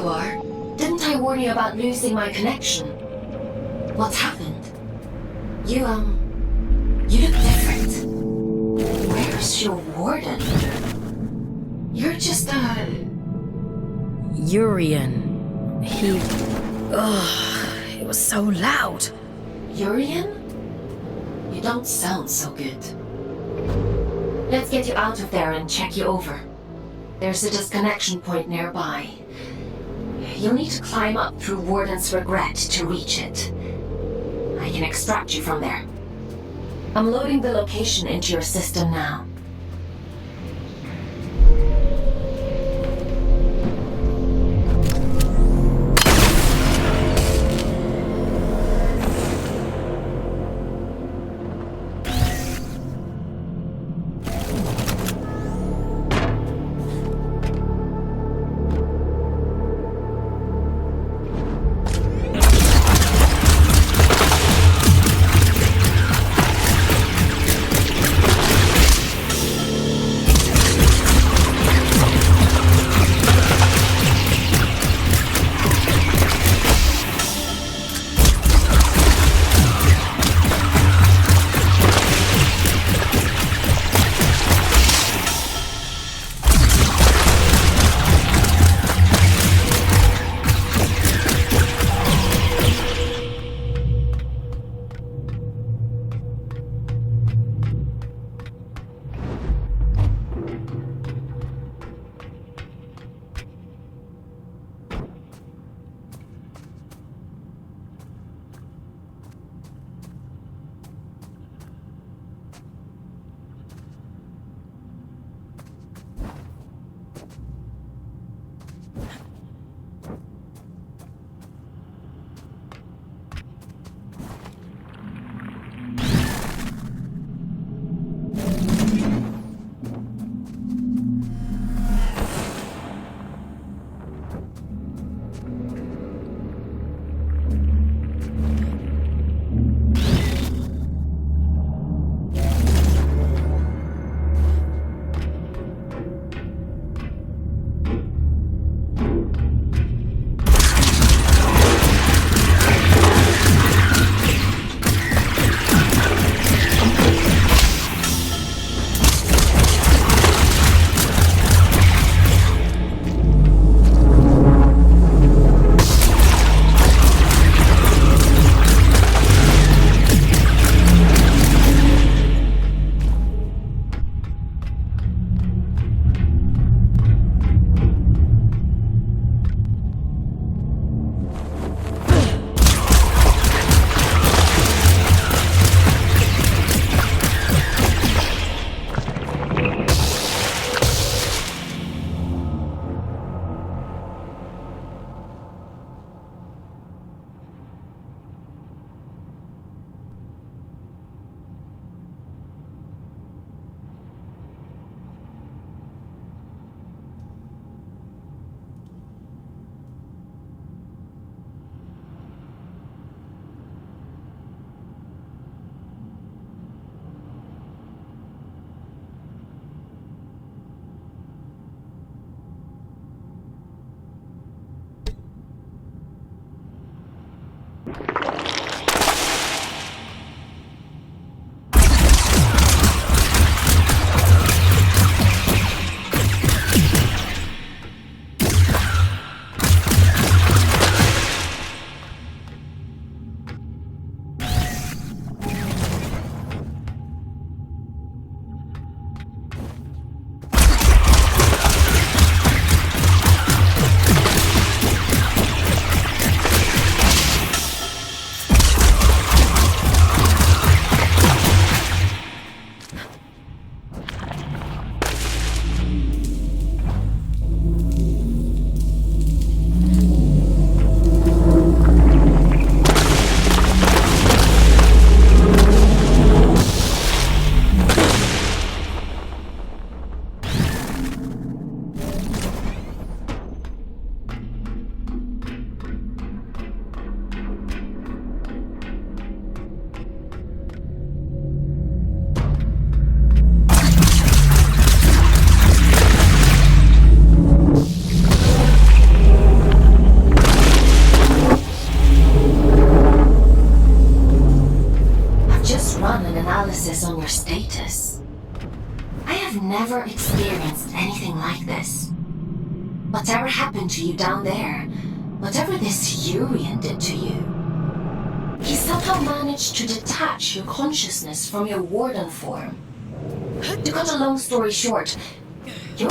you are. Didn't I warn you about losing my connection? What's happened? You look different. Where's your warden? You're just Urian. He... Ugh, it was so loud. Urian? You don't sound so good. Let's get you out of there and check you over. There's a disconnection point nearby. You'll need to climb up through Warden's Regret to reach it. I can extract you from there. I'm loading the location into your system now. ever experienced anything like this. Whatever happened to you down there, whatever this Urian did to you, he somehow managed to detach your consciousness from your warden form. To cut a long story short, you're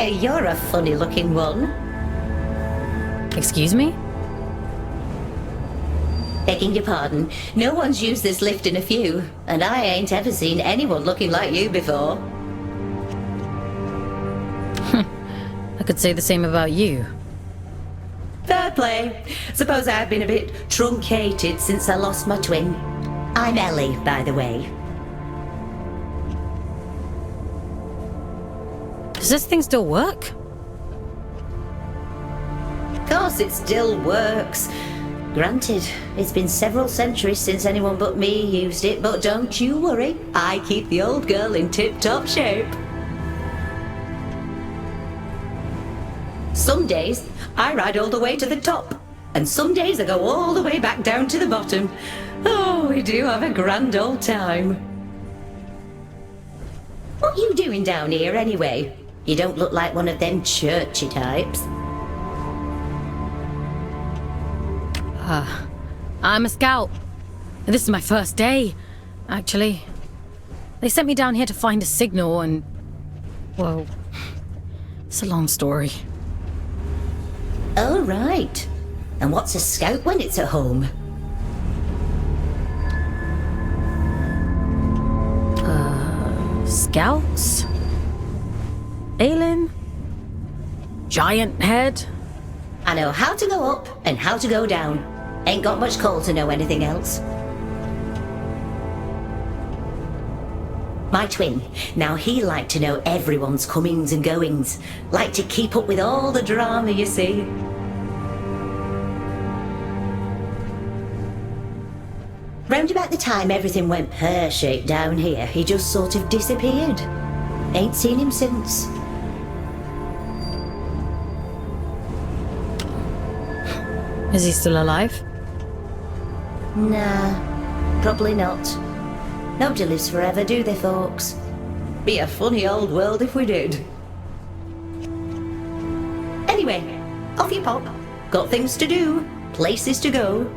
Hiya, you're a funny-looking one. Excuse me? Begging your pardon, no one's used this lift in a few, and I ain't ever seen anyone looking like you before. I could say the same about you. Fair play. Suppose I've been a bit truncated since I lost my twin. I'm Ellie, by the way. Does this thing still work? Of course it still works. Granted, it's been several centuries since anyone but me used it, but don't you worry, I keep the old girl in tip-top shape. Some days, I ride all the way to the top, and some days I go all the way back down to the bottom. Oh, we do have a grand old time. What you doing down here anyway? You don't look like one of them churchy types. I'm a scout. This is my first day, actually. They sent me down here to find a signal and... well, it's a long story. Oh, right. And what's a scout when it's at home? Scouts? Aylin? Giant head? I know how to go up and how to go down. Ain't got much call to know anything else. My twin, now he liked to know everyone's comings and goings. Liked to keep up with all the drama, you see. Round about the time everything went pear-shaped down here, he just sort of disappeared. Ain't seen him since. Is he still alive? Nah, probably not. Nobody lives forever, do they, folks? Be a funny old world if we did. Anyway, off you pop. Got things to do, places to go.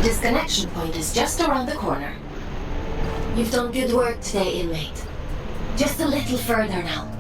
Disconnection point is just around the corner. You've done good work today, inmate. Just a little further now.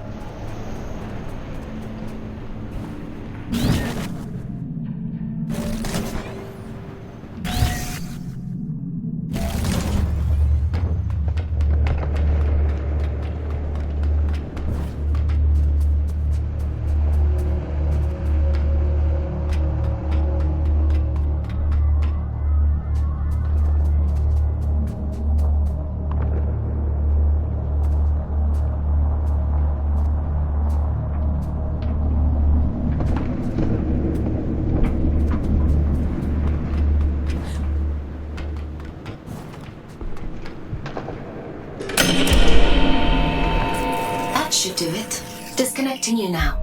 Should do it. Disconnecting you now.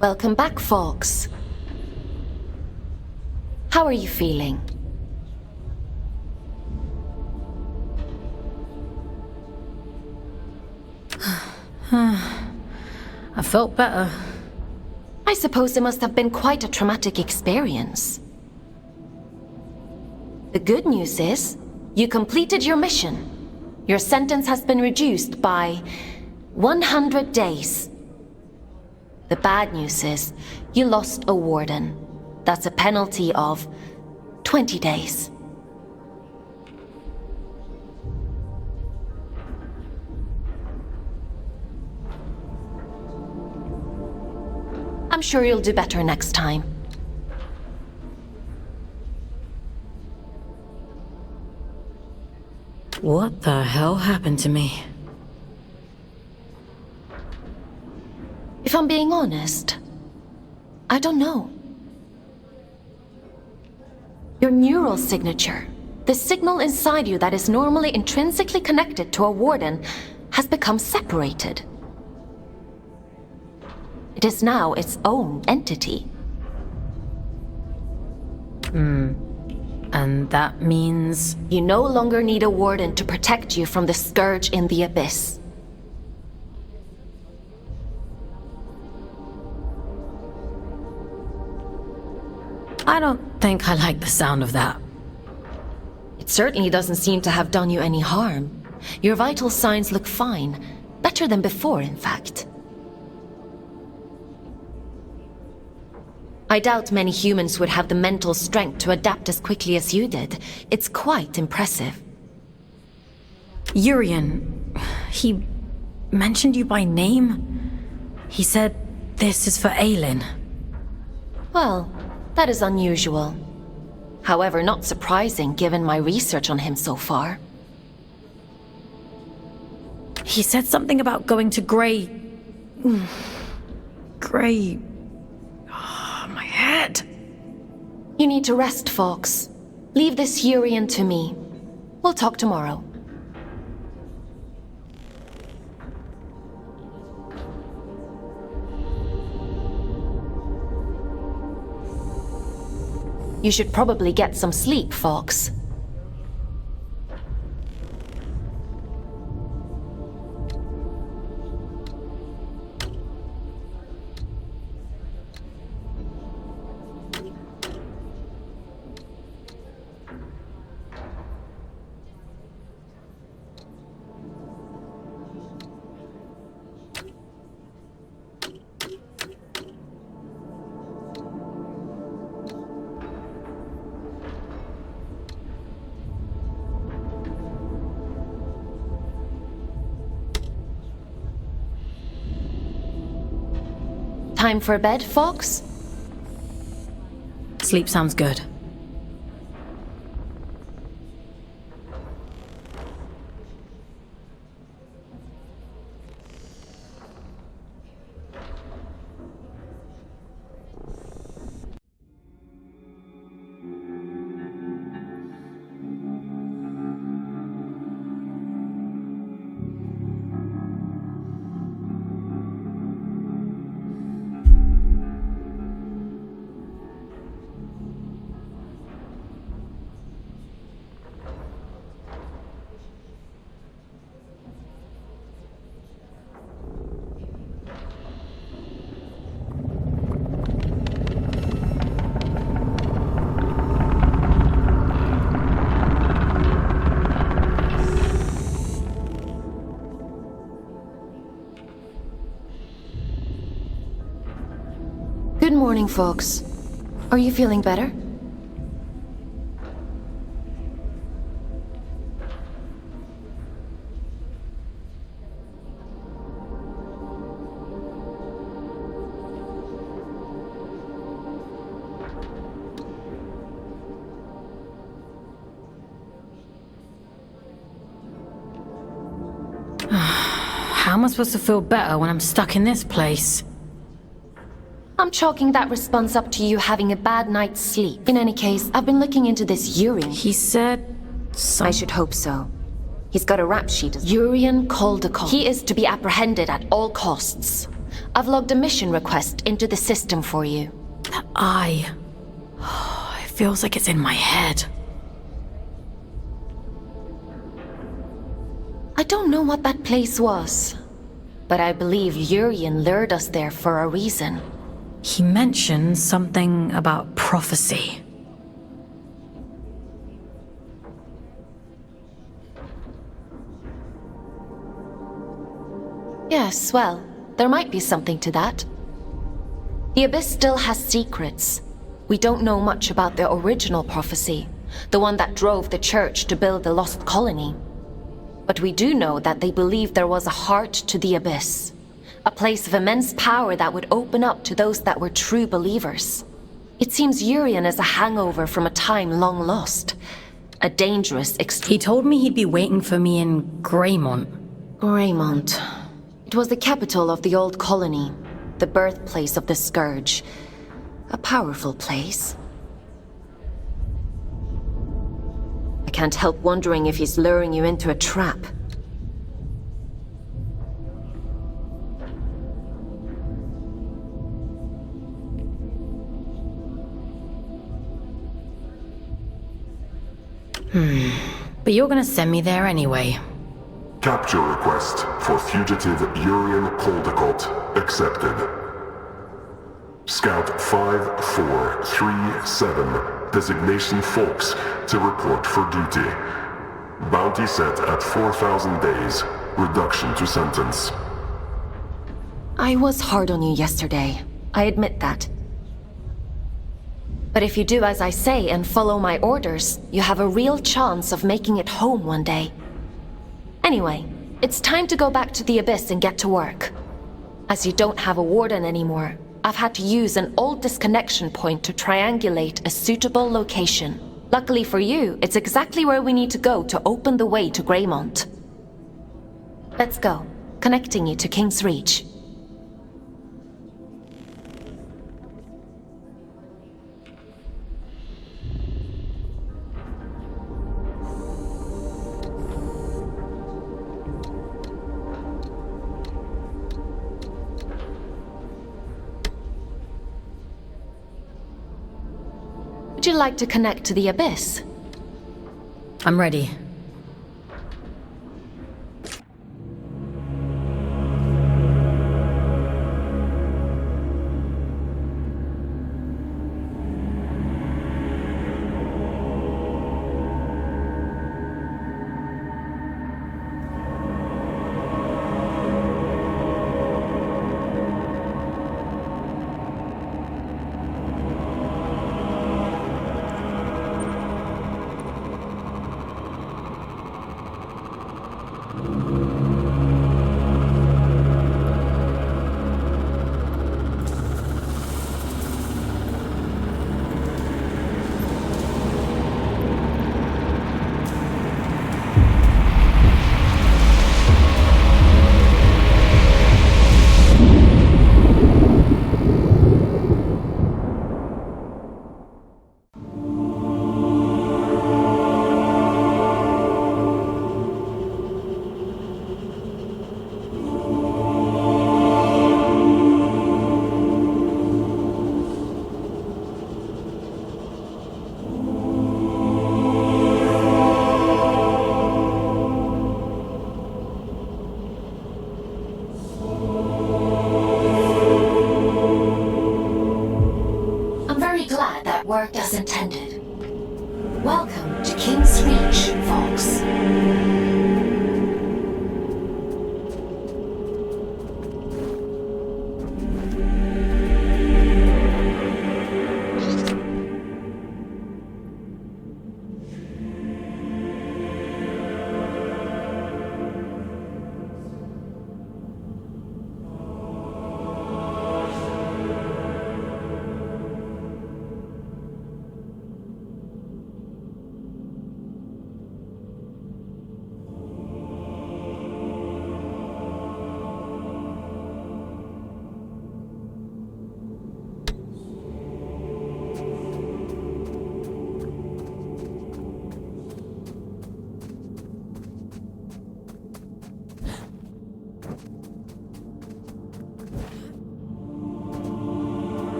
Welcome back, folks. How are you feeling? I felt better. I suppose it must have been quite a traumatic experience. The good news is, you completed your mission. Your sentence has been reduced by 100 days. The bad news is, you lost a warden. That's a penalty of 20 days. I'm sure you'll do better next time. What the hell happened to me? If I'm being honest, I don't know. Your neural signature, the signal inside you that is normally intrinsically connected to a warden, has become separated. It is now its own entity. And that means... You no longer need a warden to protect you from the scourge in the abyss. I don't think I like the sound of that. It certainly doesn't seem to have done you any harm. Your vital signs look fine. Better than before, in fact. I doubt many humans would have the mental strength to adapt as quickly as you did. It's quite impressive. Urian, he mentioned you by name? He said this is for Aylin. Well, that is unusual. However, not surprising given my research on him so far. He said something about going to Grey... Grey... Oh, my head. You need to rest, Fox. Leave this Urian to me. We'll talk tomorrow. You should probably get some sleep, Fox. Time for bed, Fox? Sleep sounds good. Good morning, Fox. Are you feeling better? How am I supposed to feel better when I'm stuck in this place? I'm chalking that response up to you having a bad night's sleep. In any case, I've been looking into this Urian. He said... I should hope so. He's got a rap sheet. Urian Caldecott. He is to be apprehended at all costs. I've logged a mission request into the system for you. That eye. It feels like it's in my head. I don't know what that place was, but I believe Urian lured us there for a reason. He mentioned something about prophecy. Yes, well, there might be something to that. The Abyss still has secrets. We don't know much about the original prophecy, the one that drove the Church to build the Lost Colony. But we do know that they believed there was a heart to the Abyss, a place of immense power that would open up to those that were true believers. It seems Urian is a hangover from a time long lost, a dangerous He told me he'd be waiting for me in Greymont. Greymont. It was the capital of the old colony, the birthplace of the Scourge. A powerful place. I can't help wondering if he's luring you into a trap. But you're gonna send me there anyway. Capture request for fugitive Urian Caldecott accepted. Scout 5437, designation Folks, to report for duty. Bounty set at 4,000 days, reduction to sentence. I was hard on you yesterday. I admit that. But if you do as I say and follow my orders, you have a real chance of making it home one day. Anyway, it's time to go back to the Abyss and get to work. As you don't have a warden anymore, I've had to use an old disconnection point to triangulate a suitable location. Luckily for you, it's exactly where we need to go to open the way to Greymont. Let's go, connecting you to King's Reach. Would you like to connect to the Abyss? I'm ready. Worked as intended. Welcome to King's Reach, folks.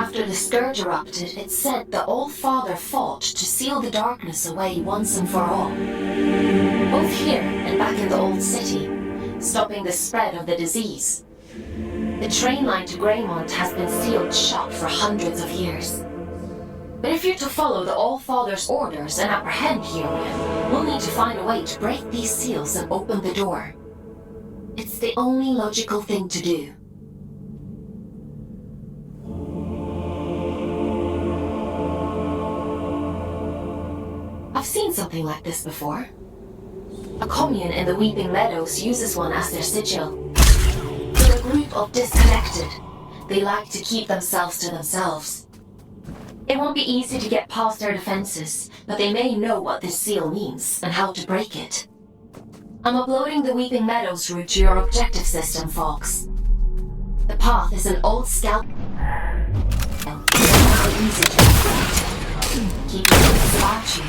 After the scourge erupted, it's said the Old Father fought to seal the darkness away once and for all. Both here and back in the Old City, stopping the spread of the disease. The train line to Greymont has been sealed shut for hundreds of years. But if you're to follow the All-Father's orders and apprehend Helion, we'll need to find a way to break these seals and open the door. It's the only logical thing to do. I've seen something like this before. A commune in the Weeping Meadows uses one as their sigil. They're a group of disconnected. They like to keep themselves to themselves. It won't be easy to get past their defenses, but they may know what this seal means and how to break it. I'm uploading the Weeping Meadows route to your objective system, Fox. The path is an old scout. It's easy to avoid. Keep your wits about you.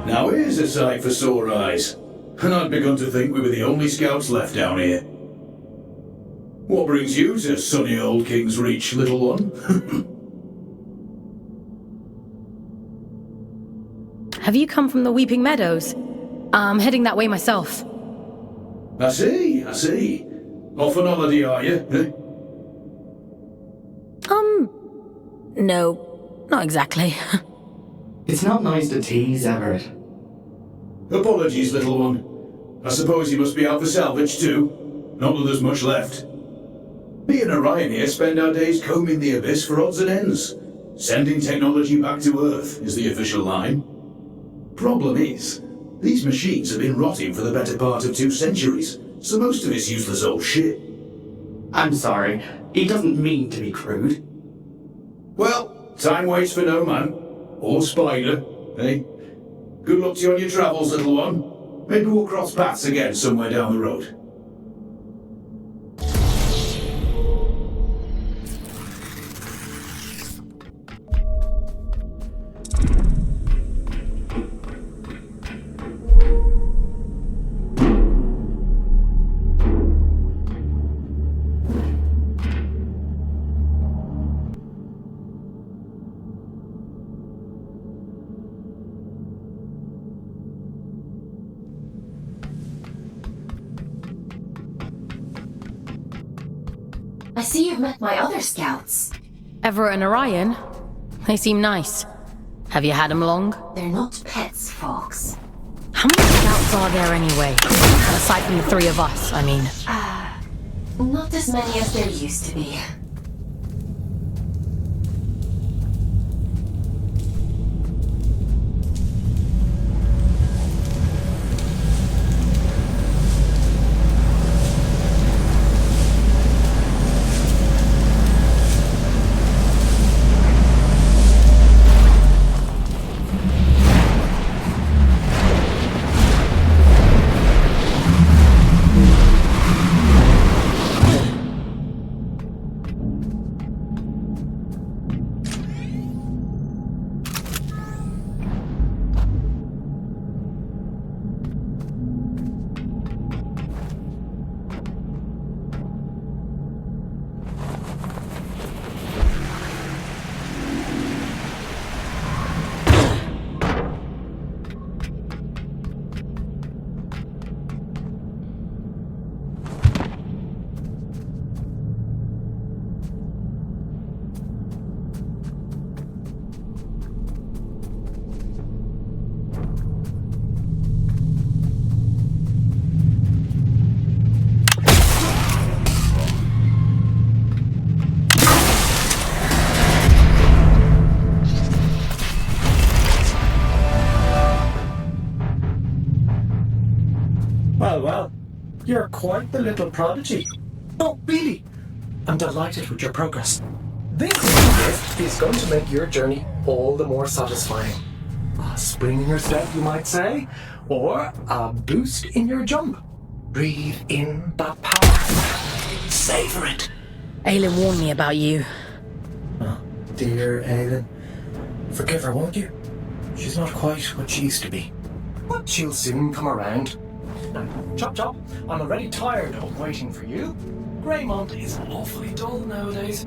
Now here's a sight for sore eyes. And I'd begun to think we were the only scouts left down here. What brings you to sunny old King's Reach, little one? Have you come from the Weeping Meadows? I'm heading that way myself. I see. Off on holiday, are you? Eh? No, not exactly. It's not nice to tease, Everett. Apologies, little one. I suppose you must be out for salvage too. Not that there's much left. Me and Orion here spend our days combing the abyss for odds and ends. Sending technology back to Earth is the official line. Problem is, these machines have been rotting for the better part of 2 centuries, so most of it's useless old shit. I'm sorry. He doesn't mean to be crude. Well, time waits for no man. Or spider, eh? Good luck to you on your travels, little one. Maybe we'll cross paths again somewhere down the road. I see you've met my other scouts. Everett and Orion? They seem nice. Have you had them long? They're not pets, Fox. How many scouts are there anyway? Aside from the 3 of us, I mean. Not as many as there used to be. You're quite the little prodigy. Oh, really? I'm delighted with your progress. This gift is going to make your journey all the more satisfying. A spring in your step, you might say, or a boost in your jump. Breathe in that power. Savor it. Aylin warned me about you. Oh, dear Aylin. Forgive her, won't you? She's not quite what she used to be. But she'll soon come around. Now, Chop Chop, I'm already tired of waiting for you. Greymont is awfully dull nowadays.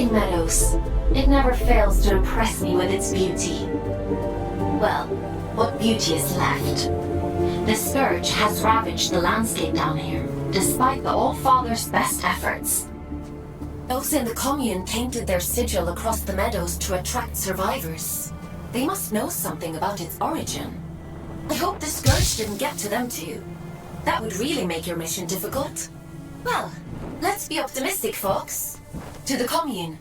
rolling meadows. It never fails to impress me with its beauty. Well, what beauty is left? The scourge has ravaged the landscape down here, despite the All-Father's best efforts. Those in the commune painted their sigil across the meadows to attract survivors. They must know something about its origin. I hope the scourge didn't get to them too. That would really make your mission difficult. Well, let's be optimistic, folks. To the commune.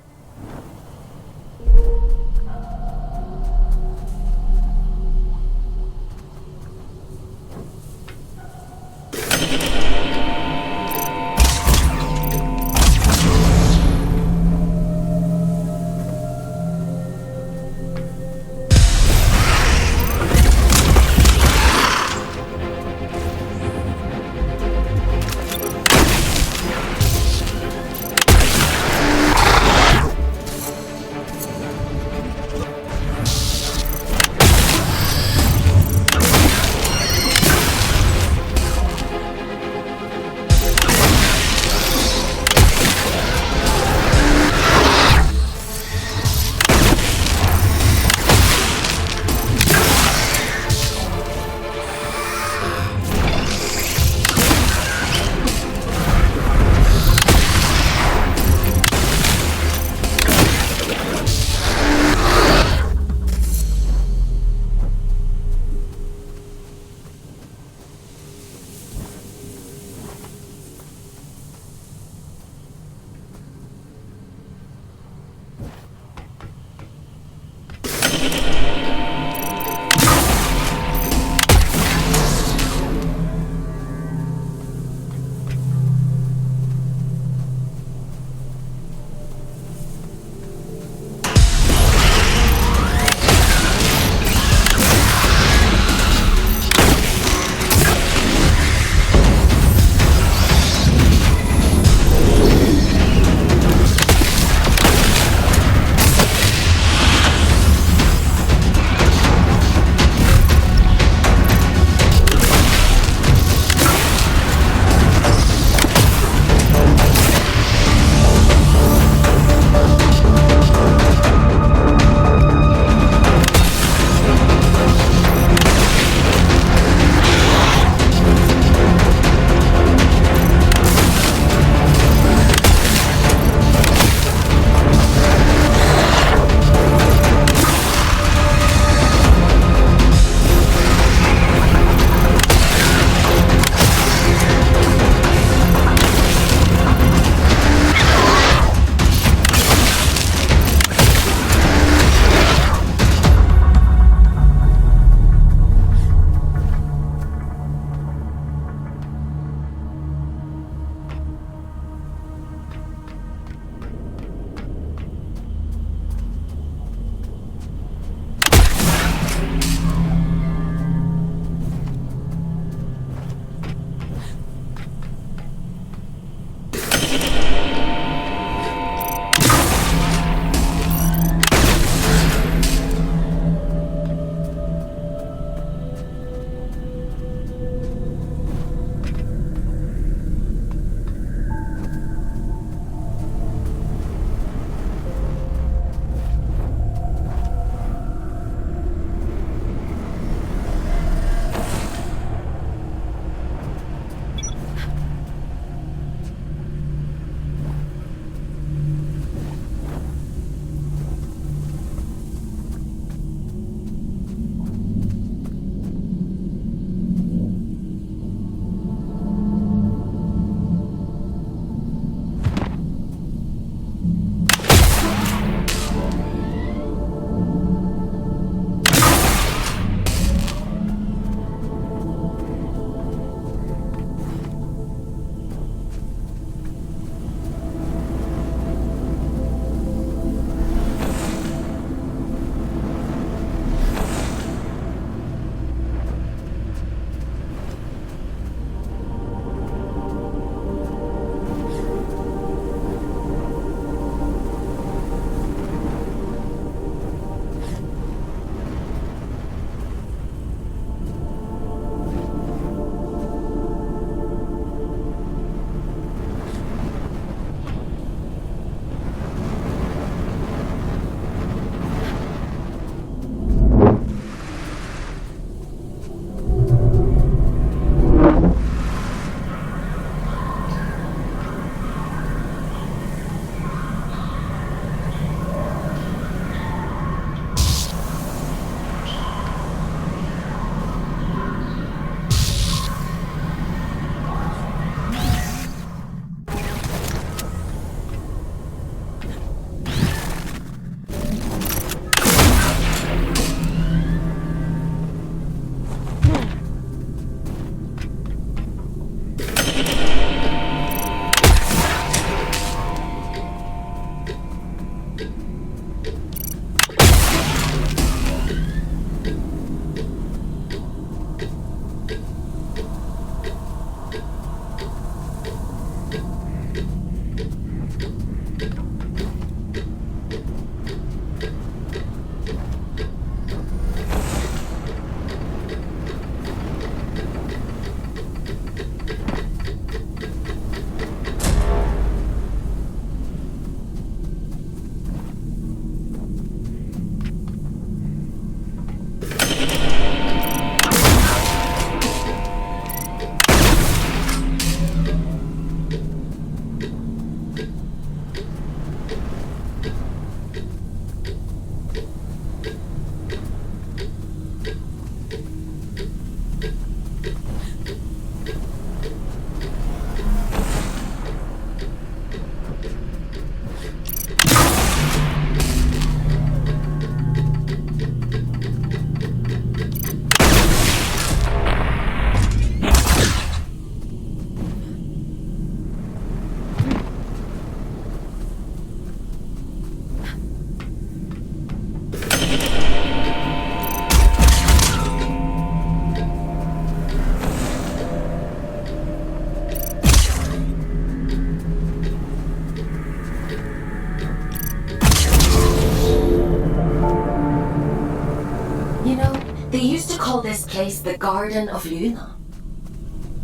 call this place the Garden of Luna.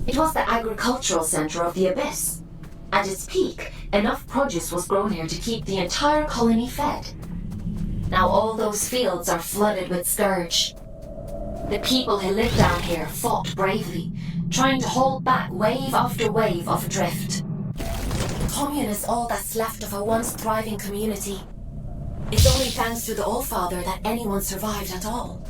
It was the agricultural center of the Abyss. At its peak, enough produce was grown here to keep the entire colony fed. Now all those fields are flooded with scourge. The people who live down here fought bravely, trying to hold back wave after wave of drift. The commune is all that's left of a once thriving community. It's only thanks to the Allfather that anyone survived at all.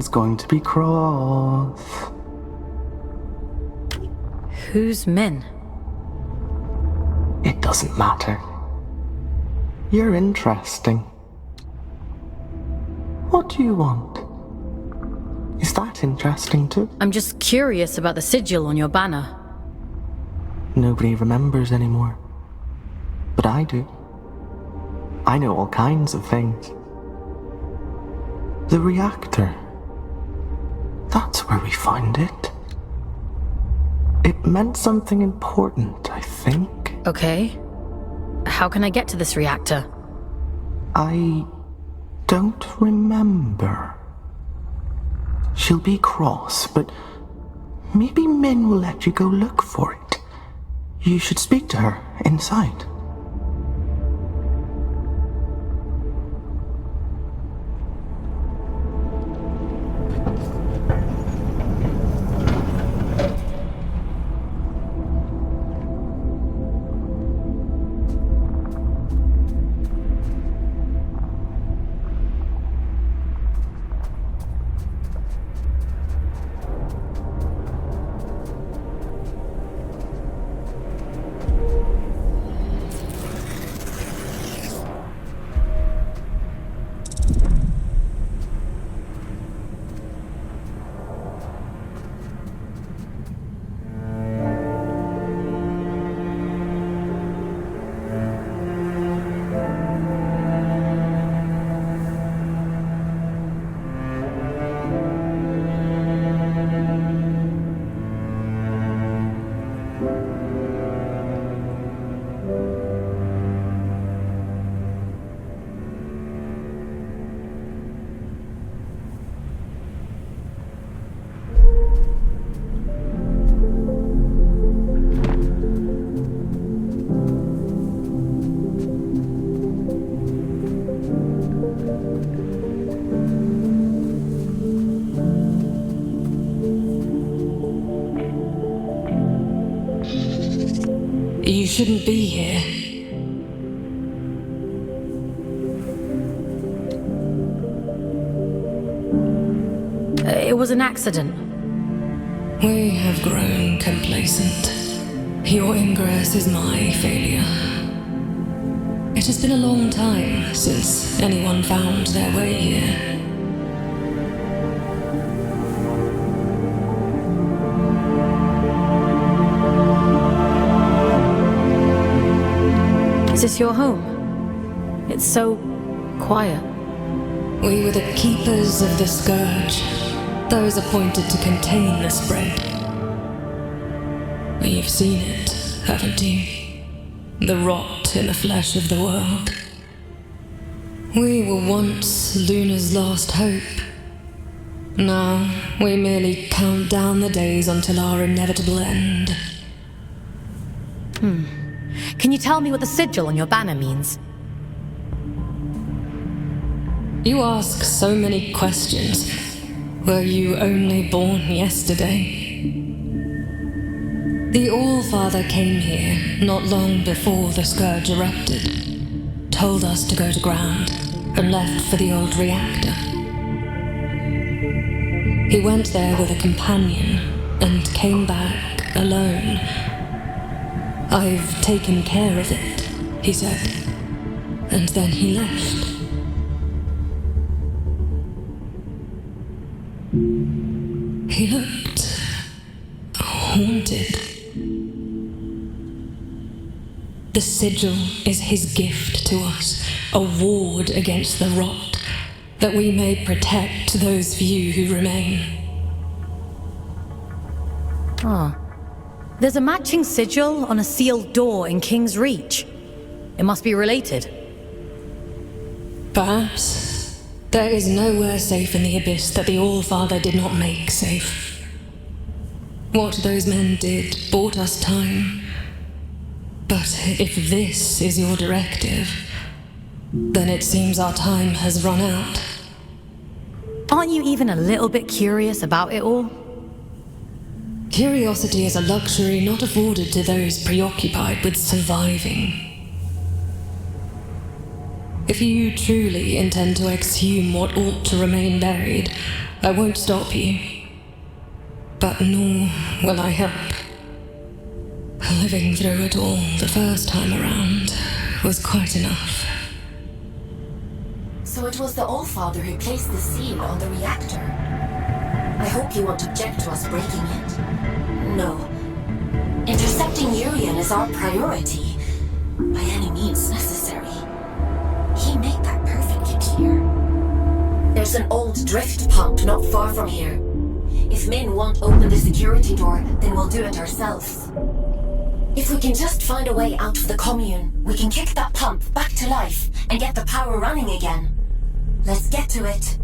Everyone's going to be cross. Who's Min? It doesn't matter. You're interesting. What do you want? Is that interesting too? I'm just curious about the sigil on your banner. Nobody remembers anymore. But I do. I know all kinds of things. The reactor. That's where we found it. It meant something important, I think. Okay. How can I get to this reactor? I don't remember. She'll be cross, but maybe Min will let you go look for it. You should speak to her inside. You shouldn't be here. It was an accident. We have grown complacent. Your ingress is my failure. It has been a long time since anyone found their way here. Is this your home? It's so quiet. We were the keepers of the scourge, those appointed to contain the spread. You've seen it, haven't you? The rot in the flesh of the world. We were once Luna's last hope. Now we merely count down the days until our inevitable end. Can you tell me what the sigil on your banner means? You ask so many questions. Were you only born yesterday? The All-Father came here not long before the scourge erupted, told us to go to ground, and left for the old reactor. He went there with a companion and came back alone. I've taken care of it, he said, and then he left. He looked haunted. The sigil is his gift to us, a ward against the rot, that we may protect those few who remain. Oh. There's a matching sigil on a sealed door in King's Reach. It must be related. Perhaps. There is nowhere safe in the abyss that the All-Father did not make safe. What those men did bought us time. But if this is your directive, then it seems our time has run out. Aren't you even a little bit curious about it all? Curiosity is a luxury not afforded to those preoccupied with surviving. If you truly intend to exhume what ought to remain buried, I won't stop you. But nor will I help. Living through it all the first time around was quite enough. So it was the Allfather who placed the seal on the reactor. I hope you won't object to us breaking it. No. Intercepting Urian is our priority, by any means necessary. He made that perfectly clear. There's an old drift pump not far from here. If Min won't open the security door, then we'll do it ourselves. If we can just find a way out of the commune, we can kick that pump back to life and get the power running again. Let's get to it.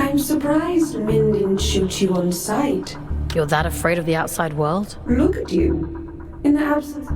I'm surprised Min didn't shoot you on sight. You're that afraid of the outside world? Look at you. In the absence...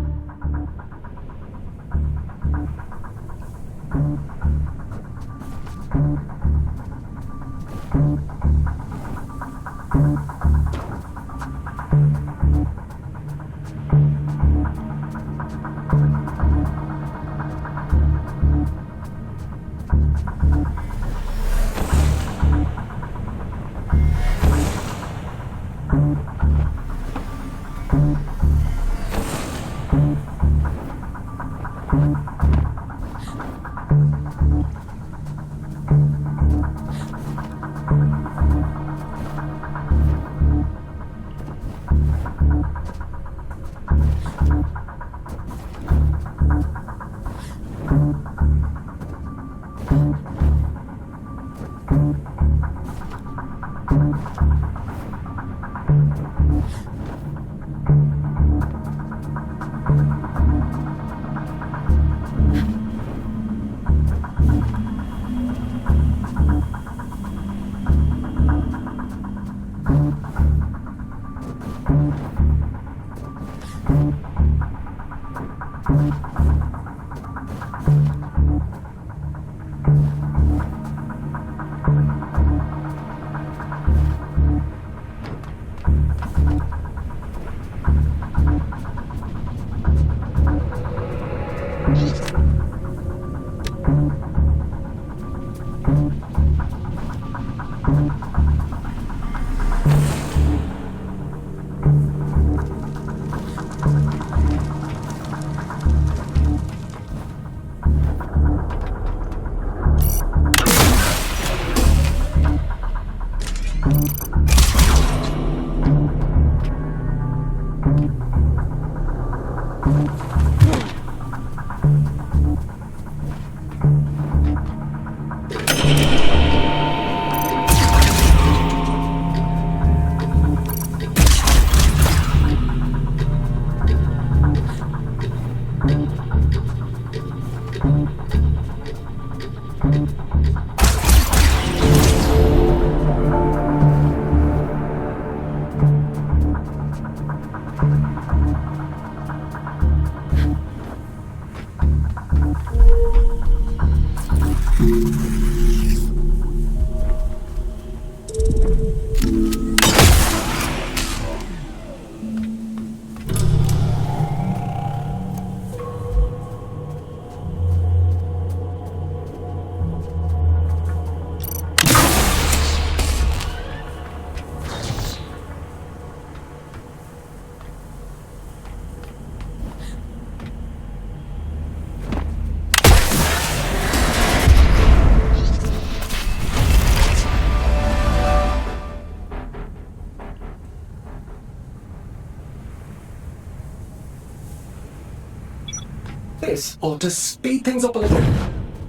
this ought to speed things up a little.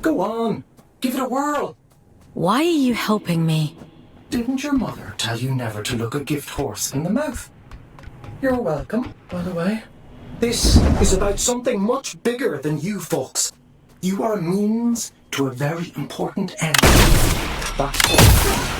Go on, give it a whirl. Why are you helping me? Didn't your mother tell you never to look a gift horse in the mouth? You're welcome, by the way. This is about something much bigger than you folks. You are a means to a very important end. That's all.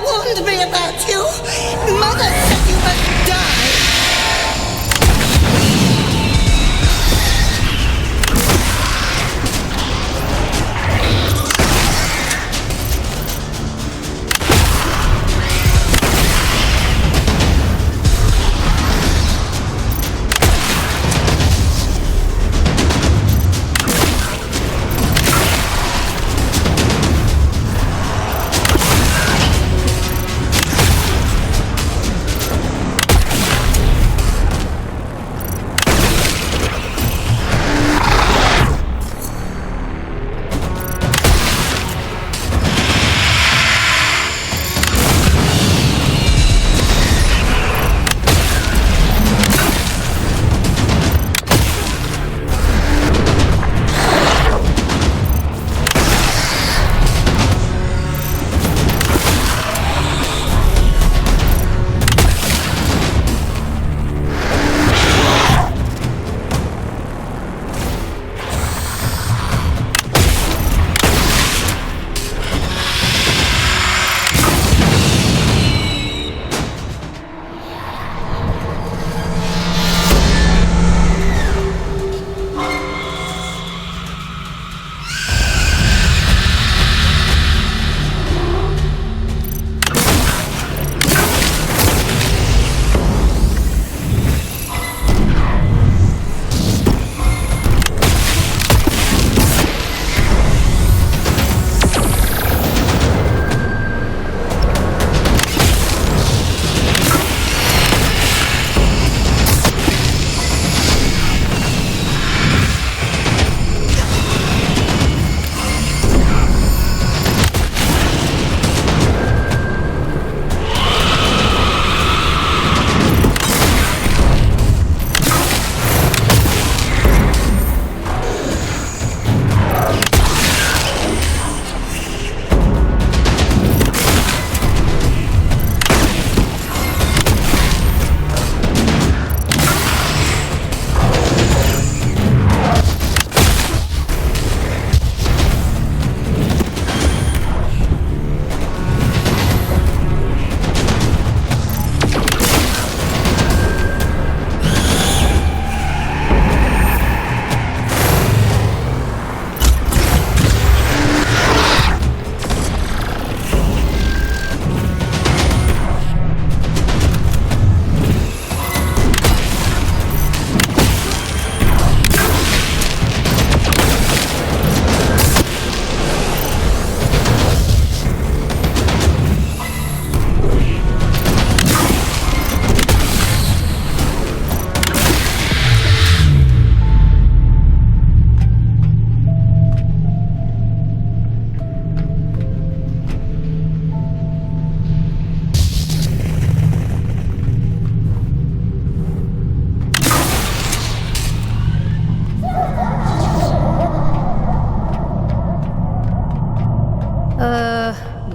warned me about you. Mother said you must die.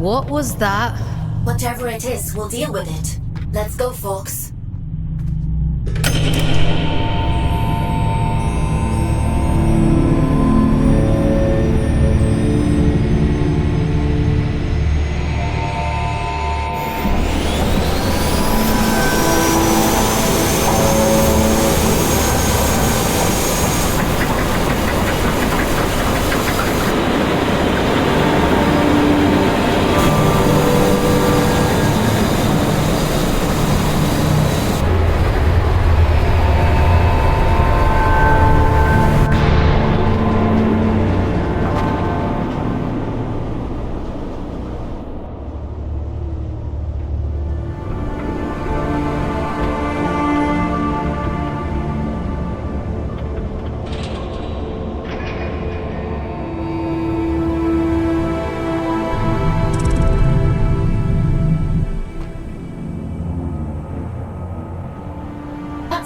What was that? Whatever it is, we'll deal with it. Let's go, folks.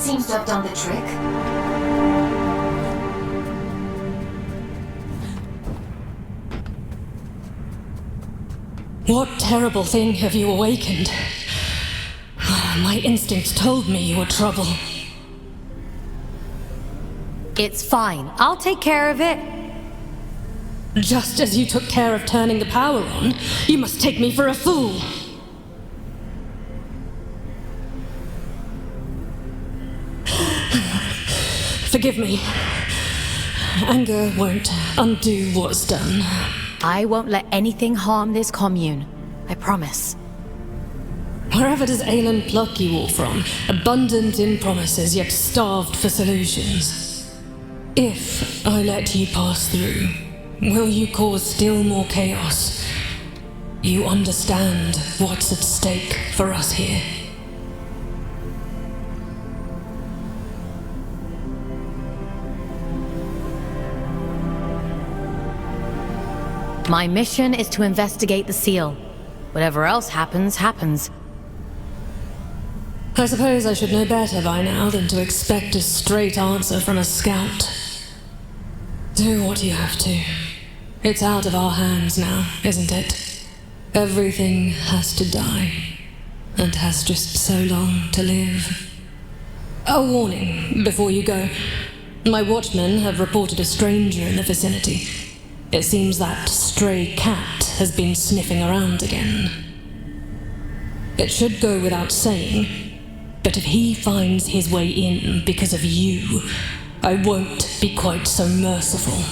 Seems to have done the trick. What terrible thing have you awakened? My instincts told me you were trouble. It's fine. I'll take care of it. Just as you took care of turning the power on, you must take me for a fool. Forgive me. Anger won't undo what's done. I won't let anything harm this commune. I promise. Wherever does Aelin pluck you all from? Abundant in promises, yet starved for solutions. If I let you pass through, will you cause still more chaos? You understand what's at stake for us here. My mission is to investigate the seal. Whatever else happens, happens. I suppose I should know better by now than to expect a straight answer from a scout. Do what you have to. It's out of our hands now, isn't it? Everything has to die, and has just so long to live. A warning before you go. My watchmen have reported a stranger in the vicinity. It seems that stray cat has been sniffing around again. It should go without saying, but if he finds his way in because of you, I won't be quite so merciful.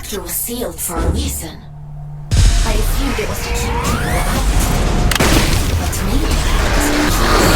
reactor was sealed for a reason. I assumed it was to keep people out. But maybe it was to keep